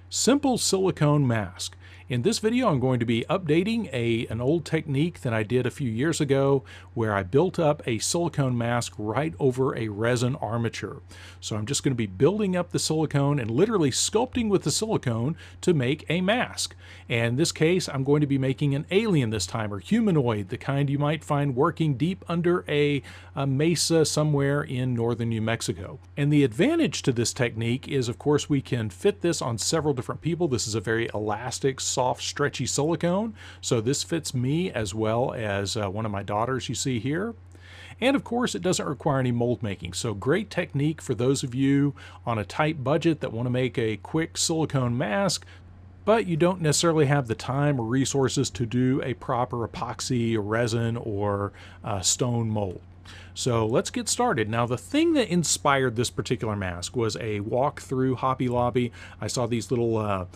Simple silicone mask. In this video, I'm going to be updating an old technique that I did a few years ago where I built up a silicone mask right over a resin armature. So I'm just going to be building up the silicone and literally sculpting with the silicone to make a mask. And in this case, I'm going to be making an alien this time, or humanoid, the kind you might find working deep under a mesa somewhere in northern New Mexico. And the advantage to this technique is, of course, we can fit this on several different people. This is a very elastic, soft, stretchy silicone. So this fits me as well as one of my daughters you see here. And of course, it doesn't require any mold making. So great technique for those of you on a tight budget that want to make a quick silicone mask, but you don't necessarily have the time or resources to do a proper epoxy or resin or stone mold. So let's get started. Now, the thing that inspired this particular mask was a walk through Hobby Lobby. I saw these little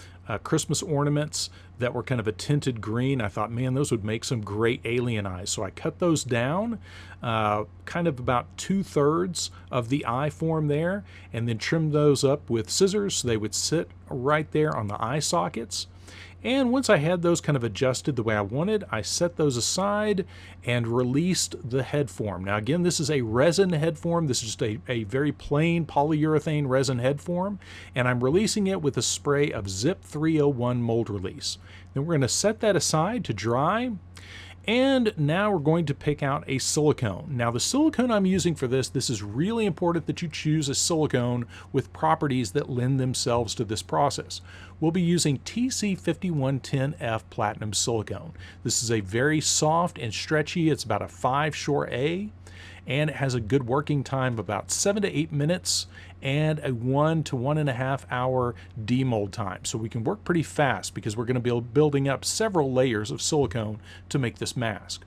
Christmas ornaments that were kind of a tinted green. I thought, man, those would make some great alien eyes. So I cut those down, kind of about 2/3 of the eye form there, and then trimmed those up with scissors so they would sit right there on the eye sockets. And once I had those kind of adjusted the way I wanted, I set those aside and released the head form. Now again, this is a resin head form. This is just a very plain polyurethane resin head form. And I'm releasing it with a spray of Zip 301 mold release. Then we're going to set that aside to dry. And now we're going to pick out a silicone. Now the silicone I'm using for this is really important that you choose a silicone with properties that lend themselves to this process. We'll be using TC5110F Platinum Silicone. This is a very soft and stretchy, it's about a 5 Shore A, and it has a good working time of about 7 to 8 minutes and a 1 to 1.5 hour demold time. So we can work pretty fast because we're going to be building up several layers of silicone to make this mask.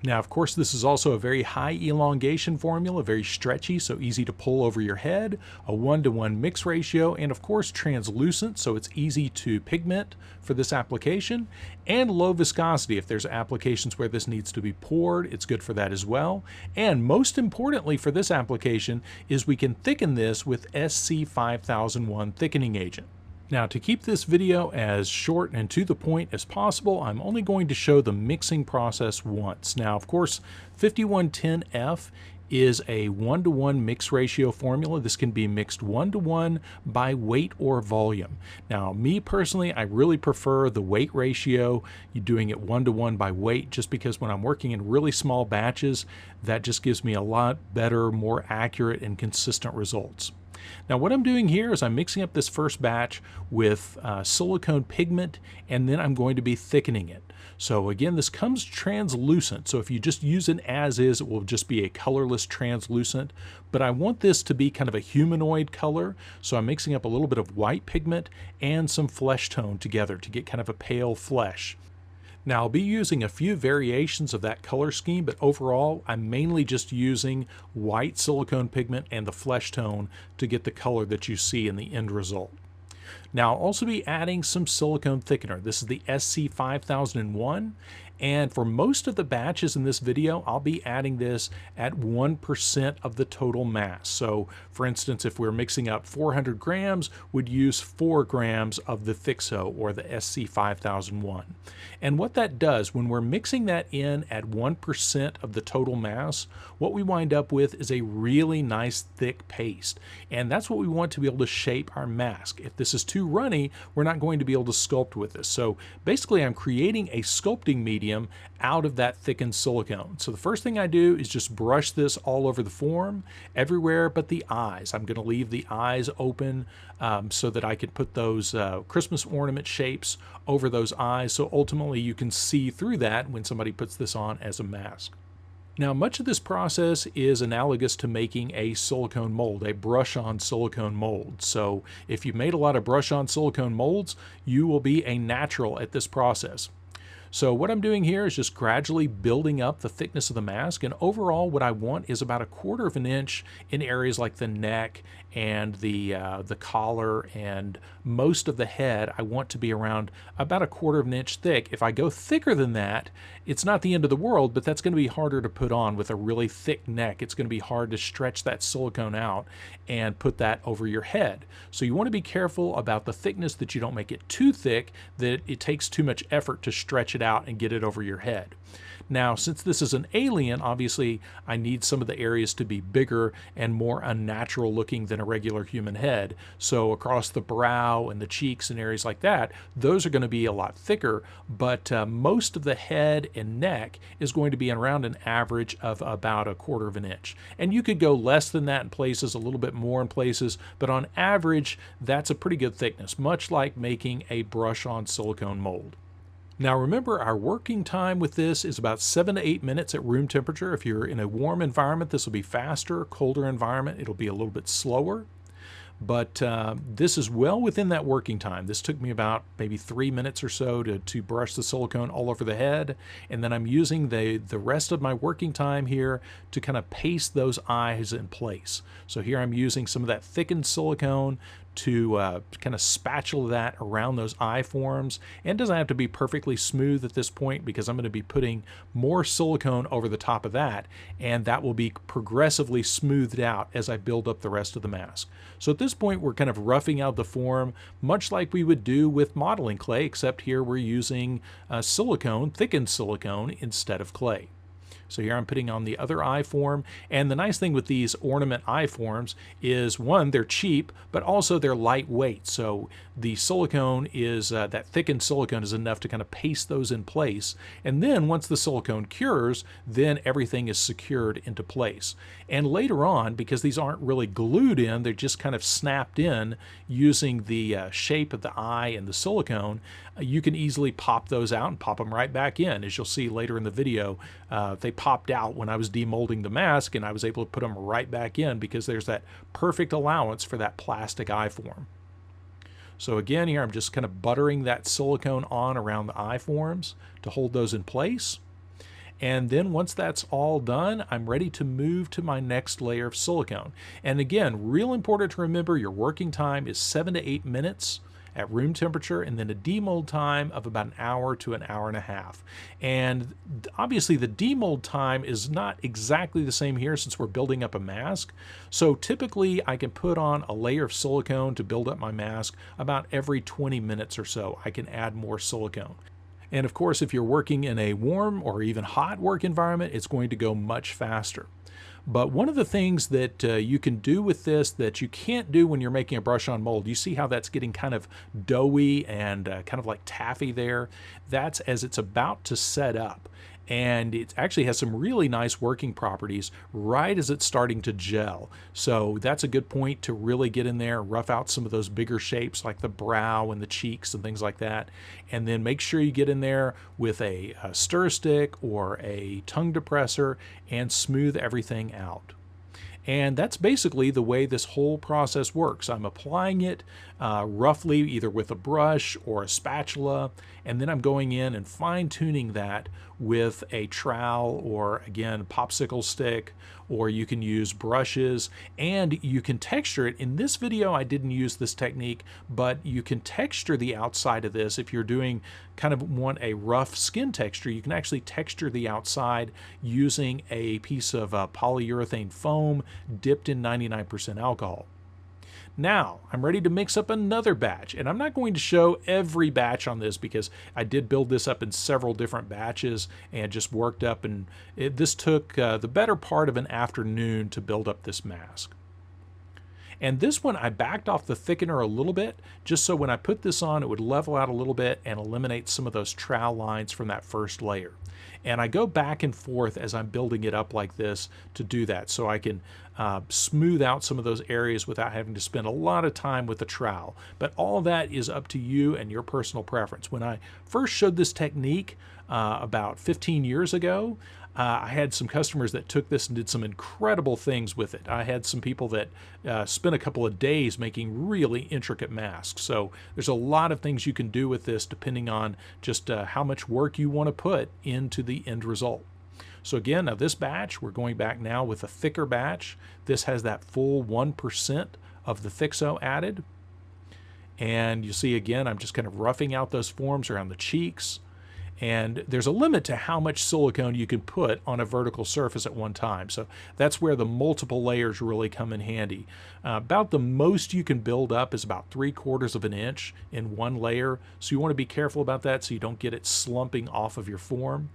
Now, of course, this is also a very high elongation formula, very stretchy, so easy to pull over your head, a 1-to-1 mix ratio, and of course translucent, so it's easy to pigment for this application, and low viscosity. If there's applications where this needs to be poured, it's good for that as well. And most importantly for this application is we can thicken this with SC5001 thickening agent. Now, to keep this video as short and to the point as possible, I'm only going to show the mixing process once. Now, of course, 5110F is a 1-to-1 mix ratio formula. This can be mixed 1-to-1 by weight or volume. Now, me personally, I really prefer the weight ratio. You're doing it 1-to-1 by weight, just because when I'm working in really small batches, that just gives me a lot better, more accurate, and consistent results. Now what I'm doing here is I'm mixing up this first batch with silicone pigment, and then I'm going to be thickening it. So again, this comes translucent, so if you just use it as is, it will just be a colorless translucent, but I want this to be kind of a humanoid color, so I'm mixing up a little bit of white pigment and some flesh tone together to get kind of a pale flesh. Now I'll be using a few variations of that color scheme, but overall I'm mainly just using white silicone pigment and the flesh tone to get the color that you see in the end result. Now I'll also be adding some silicone thickener. This is the SC5001, and for most of the batches in this video, I'll be adding this at 1% of the total mass. So for instance, if we're mixing up 400 grams, we'd use 4 grams of the Thixo or the SC5001. And what that does, when we're mixing that in at 1% of the total mass, what we wind up with is a really nice thick paste. And that's what we want to be able to shape our mask. If this is too runny, we're not going to be able to sculpt with this. So basically I'm creating a sculpting medium out of that thickened silicone. So the first thing I do is just brush this all over the form, everywhere but the eyes. I'm going to leave the eyes open so that I can put those Christmas ornament shapes over those eyes, so ultimately you can see through that when somebody puts this on as a mask. Now, much of this process is analogous to making a silicone mold, a brush-on silicone mold. So if you've made a lot of brush-on silicone molds, you will be a natural at this process. So what I'm doing here is just gradually building up the thickness of the mask, and overall what I want is about 1/4 of an inch in areas like the neck and the collar and most of the head. I want to be around about 1/4 of an inch thick. If I go thicker than that, it's not the end of the world, but that's going to be harder to put on with a really thick neck. It's going to be hard to stretch that silicone out and put that over your head. So you want to be careful about the thickness, that you don't make it too thick that it takes too much effort to stretch it out and get it over your head. Now, since this is an alien, obviously I need some of the areas to be bigger and more unnatural looking than a regular human head. So across the brow and the cheeks and areas like that, those are going to be a lot thicker, but most of the head and neck is going to be around an average of about 1/4 of an inch. And you could go less than that in places, a little bit more in places, but on average, that's a pretty good thickness, much like making a brush-on silicone mold. Now remember, our working time with this is about 7 to 8 minutes at room temperature. If you're in a warm environment, this will be faster. Colder environment, it'll be a little bit slower. But this is well within that working time. This took me about maybe 3 minutes or so to brush the silicone all over the head. And then I'm using the rest of my working time here to kind of paste those eyes in place. So here I'm using some of that thickened silicone to kind of spatula that around those eye forms. And it doesn't have to be perfectly smooth at this point, because I'm going to be putting more silicone over the top of that, and that will be progressively smoothed out as I build up the rest of the mask. So at this point, we're kind of roughing out the form, much like we would do with modeling clay, except here we're using silicone, thickened silicone, instead of clay. So here I'm putting on the other eye form, and the nice thing with these ornament eye forms is, one, they're cheap, but also they're lightweight. So the silicone is, that thickened silicone is enough to kind of paste those in place. And then once the silicone cures, then everything is secured into place. And later on, because these aren't really glued in, they're just kind of snapped in using the shape of the eye and the silicone, you can easily pop those out and pop them right back in. As you'll see later in the video, they popped out when I was demolding the mask, and I was able to put them right back in because there's that perfect allowance for that plastic eye form. So again, here I'm just kind of buttering that silicone on around the eye forms to hold those in place. And then once that's all done, I'm ready to move to my next layer of silicone. And again, real important to remember, your working time is 7 to 8 minutes at room temperature, and then a demold time of about 1 hour to 1.5 hours. And obviously the demold time is not exactly the same here since we're building up a mask. So typically I can put on a layer of silicone to build up my mask about every 20 minutes or so. I can add more silicone. And of course, if you're working in a warm or even hot work environment, it's going to go much faster. But one of the things that you can do with this that you can't do when you're making a brush-on mold, you see how that's getting kind of doughy and kind of like taffy there? That's as it's about to set up. And it actually has some really nice working properties right as it's starting to gel. So that's a good point to really get in there, rough out some of those bigger shapes like the brow and the cheeks and things like that. And then make sure you get in there with a stir stick or a tongue depressor and smooth everything out. And that's basically the way this whole process works. I'm applying it roughly either with a brush or a spatula, and then I'm going in and fine-tuning that with a trowel or, again, popsicle stick, or you can use brushes, and you can texture it. In this video, I didn't use this technique, but you can texture the outside of this. If you're doing kind of want a rough skin texture, you can actually texture the outside using a piece of polyurethane foam dipped in 99% alcohol. Now, I'm ready to mix up another batch, and I'm not going to show every batch on this because I did build this up in several different batches and just worked up, and this took the better part of an afternoon to build up this mask. And this one, I backed off the thickener a little bit, just so when I put this on, it would level out a little bit and eliminate some of those trowel lines from that first layer. And I go back and forth as I'm building it up like this to do that, so I can smooth out some of those areas without having to spend a lot of time with the trowel. But all of that is up to you and your personal preference. When I first showed this technique about 15 years ago, I had some customers that took this and did some incredible things with it. I had some people that spent a couple of days making really intricate masks. So there's a lot of things you can do with this depending on just how much work you want to put into the end result. So again, now this batch, we're going back now with a thicker batch. This has that full 1% of the Thixo added. And you see again, I'm just kind of roughing out those forms around the cheeks. And there's a limit to how much silicone you can put on a vertical surface at one time. So that's where the multiple layers really come in handy. About the most you can build up is about 3/4 of an inch in one layer. So you want to be careful about that so you don't get it slumping off of your form.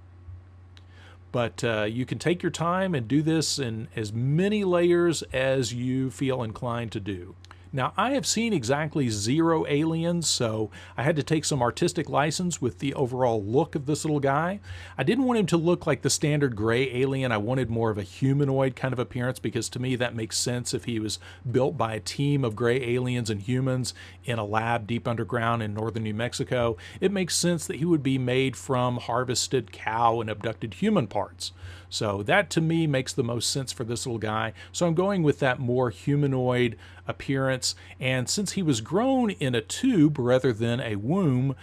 But you can take your time and do this in as many layers as you feel inclined to do. Now, I have seen exactly 0 aliens, so I had to take some artistic license with the overall look of this little guy. I didn't want him to look like the standard gray alien. I wanted more of a humanoid kind of appearance because to me that makes sense if he was built by a team of gray aliens and humans in a lab deep underground in northern New Mexico. It makes sense that he would be made from harvested cow and abducted human parts. So that to me makes the most sense for this little guy. So I'm going with that more humanoid appearance. And since he was grown in a tube rather than a womb,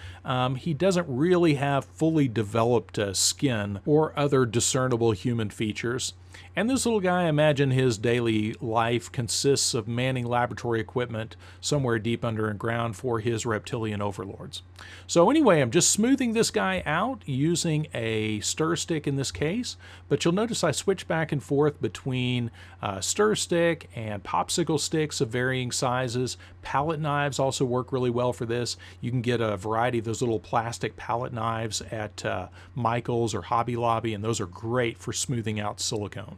he doesn't really have fully developed skin or other discernible human features. And this little guy, I imagine his daily life consists of manning laboratory equipment somewhere deep underground for his reptilian overlords. So anyway, I'm just smoothing this guy out using a stir stick in this case, but you'll notice I switch back and forth between stir stick and popsicle sticks of varying sizes. Palette knives also work really well for this. You can get a variety of those little plastic palette knives at Michael's or Hobby Lobby, and those are great for smoothing out silicone.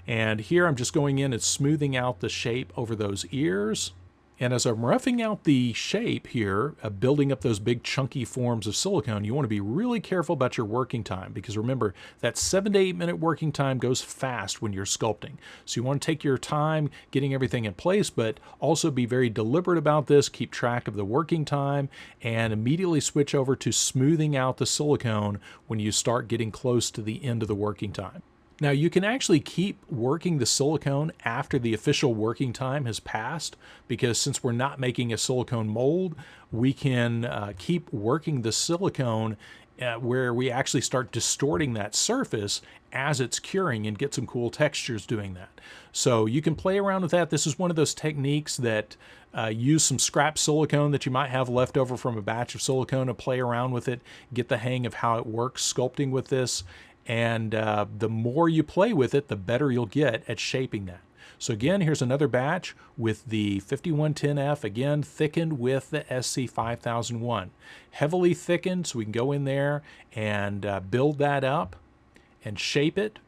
And here I'm just going in and smoothing out the shape over those ears. And as I'm roughing out the shape here, building up those big chunky forms of silicone, you want to be really careful about your working time because remember that 7 to 8 minute working time goes fast when you're sculpting. So you want to take your time getting everything in place, but also be very deliberate about this, keep track of the working time, and immediately switch over to smoothing out the silicone when you start getting close to the end of the working time. Now you can actually keep working the silicone after the official working time has passed because since we're not making a silicone mold, we can keep working the silicone where we actually start distorting that surface as it's curing and get some cool textures doing that. So you can play around with that. This is one of those techniques that use some scrap silicone that you might have left over from a batch of silicone and play around with it, get the hang of how it works sculpting with this. And the more you play with it, the better you'll get at shaping that. So again, here's another batch with the 5110F, again, thickened with the SC5001. Heavily thickened, so we can go in there and build that up and shape it.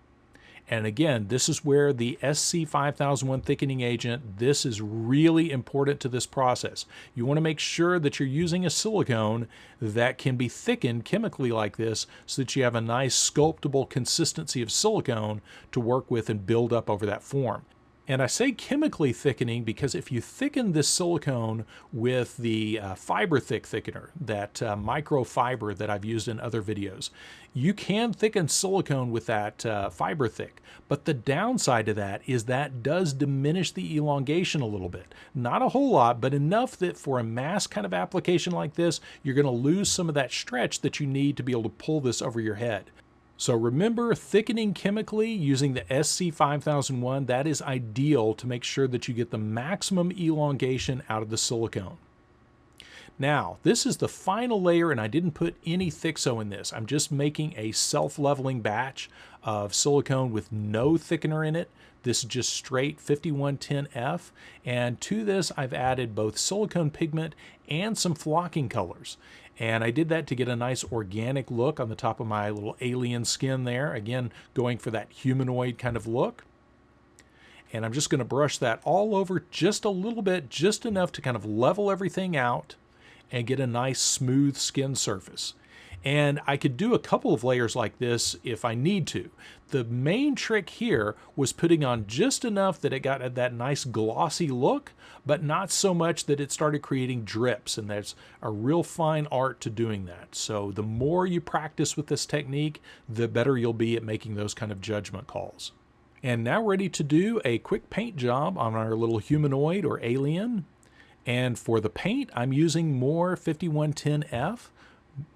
And again, this is where the SC5001 thickening agent, this is really important to this process. You want to make sure that you're using a silicone that can be thickened chemically like this so that you have a nice sculptable consistency of silicone to work with and build up over that form. And I say chemically thickening because if you thicken this silicone with the fiber thick thickener, that microfiber that I've used in other videos, you can thicken silicone with that fiber thick. But the downside to that is that does diminish the elongation a little bit. Not a whole lot, but enough that for a mask kind of application like this, you're going to lose some of that stretch that you need to be able to pull this over your head. So remember, thickening chemically using the SC5001, that is ideal to make sure that you get the maximum elongation out of the silicone. Now, this is the final layer, and I didn't put any Thixo in this. I'm just making a self-leveling batch of silicone with no thickener in it. This is just straight 5110F, and to this I've added both silicone pigment and some flocking colors. And I did that to get a nice organic look on the top of my little alien skin there. Again, going for that humanoid kind of look. And I'm just going to brush that all over just a little bit, just enough to kind of level everything out and get a nice smooth skin surface. And I could do a couple of layers like this if I need to. The main trick here was putting on just enough that it got that nice glossy look, but not so much that it started creating drips, and there's a real fine art to doing that. So the more you practice with this technique, the better you'll be at making those kind of judgment calls. And now ready to do a quick paint job on our little humanoid or alien. And for the paint, I'm using more 5110F,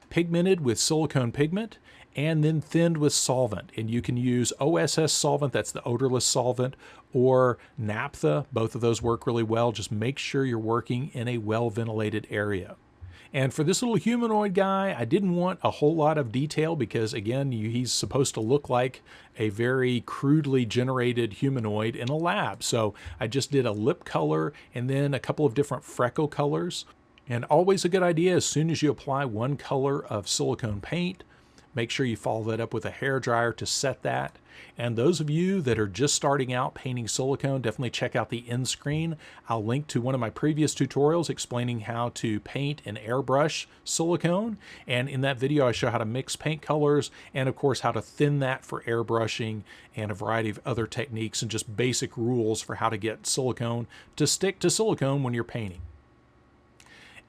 pigmented with silicone pigment, and then thinned with solvent. And you can use OSS solvent, that's the odorless solvent, or naphtha. Both of those work really well. Just make sure you're working in a well-ventilated area. And for this little humanoid guy, I didn't want a whole lot of detail because, again, he's supposed to look like a very crudely generated humanoid in a lab. So I just did a lip color and then a couple of different freckle colors. And always a good idea, as soon as you apply one color of silicone paint, make sure you follow that up with a hairdryer to set that. And those of you that are just starting out painting silicone, definitely check out the end screen. I'll link to one of my previous tutorials explaining how to paint and airbrush silicone. And in that video, I show how to mix paint colors and, of course, how to thin that for airbrushing and a variety of other techniques and just basic rules for how to get silicone to stick to silicone when you're painting.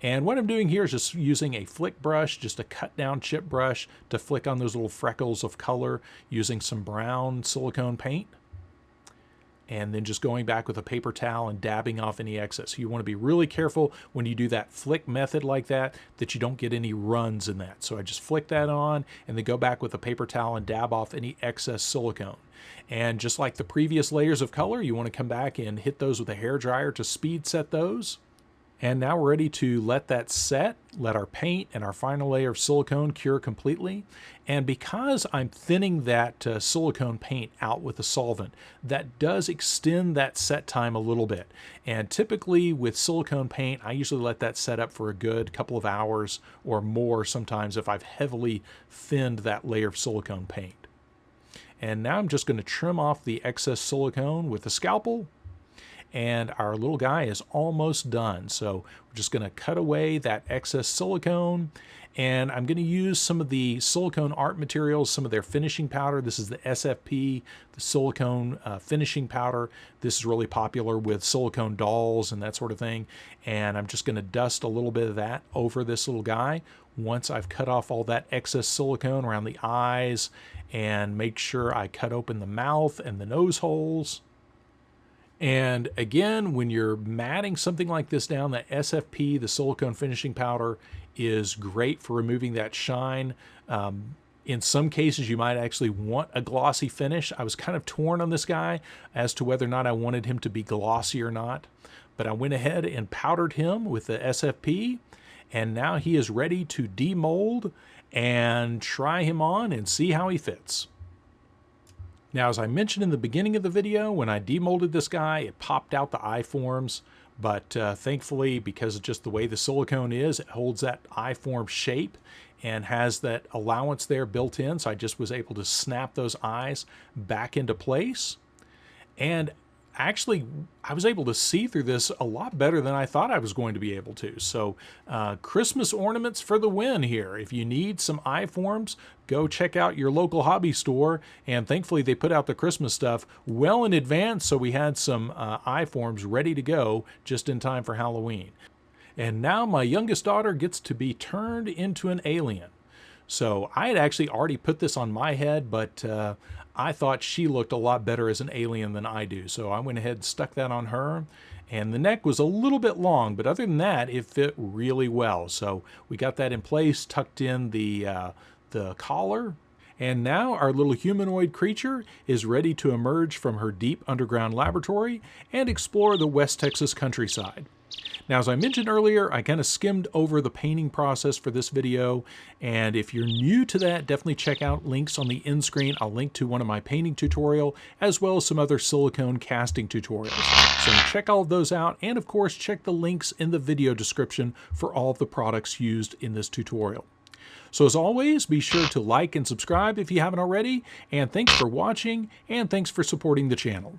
And what I'm doing here is just using a flick brush, just a cut down chip brush to flick on those little freckles of color using some brown silicone paint. And then just going back with a paper towel and dabbing off any excess. You want to be really careful when you do that flick method like that you don't get any runs in that. So I just flick that on and then go back with a paper towel and dab off any excess silicone. And just like the previous layers of color, you want to come back and hit those with a hairdryer to speed set those. And now we're ready to let that set, let our paint and our final layer of silicone cure completely. And because I'm thinning that silicone paint out with the solvent, that does extend that set time a little bit. And typically with silicone paint, I usually let that set up for a good couple of hours or more sometimes if I've heavily thinned that layer of silicone paint. And now I'm just going to trim off the excess silicone with a scalpel. And our little guy is almost done. So we're just going to cut away that excess silicone. And I'm going to use some of the silicone art materials, some of their finishing powder. This is the SFP, the silicone finishing powder. This is really popular with silicone dolls and that sort of thing. And I'm just going to dust a little bit of that over this little guy. Once I've cut off all that excess silicone around the eyes and make sure I cut open the mouth and the nose holes. And again, when you're matting something like this down, that SFP, the silicone finishing powder, is great for removing that shine. In some cases, you might actually want a glossy finish. I was kind of torn on this guy as to whether or not I wanted him to be glossy or not. But I went ahead and powdered him with the SFP. And now he is ready to demold and try him on and see how he fits. Now, as I mentioned in the beginning of the video, when I demolded this guy, it popped out the eye forms, but thankfully, because of just the way the silicone is, it holds that eye form shape and has that allowance there built in, so I just was able to snap those eyes back into place. And actually, I was able to see through this a lot better than I thought I was going to be able to. So Christmas ornaments for the win here. If you need some eye forms, go check out your local hobby store. And thankfully, they put out the Christmas stuff well in advance, so we had some eye forms ready to go just in time for Halloween. And now my youngest daughter gets to be turned into an alien. So I had actually already put this on my head, but I thought she looked a lot better as an alien than I do. So I went ahead and stuck that on her. And the neck was a little bit long, but other than that, it fit really well. So we got that in place, tucked in the collar. And now our little humanoid creature is ready to emerge from her deep underground laboratory and explore the West Texas countryside. Now, as I mentioned earlier, I kind of skimmed over the painting process for this video, and if you're new to that, definitely check out links on the end screen. I'll link to one of my painting tutorial, as well as some other silicone casting tutorials. So check all of those out, and of course, check the links in the video description for all of the products used in this tutorial. So as always, be sure to like and subscribe if you haven't already, and thanks for watching, and thanks for supporting the channel.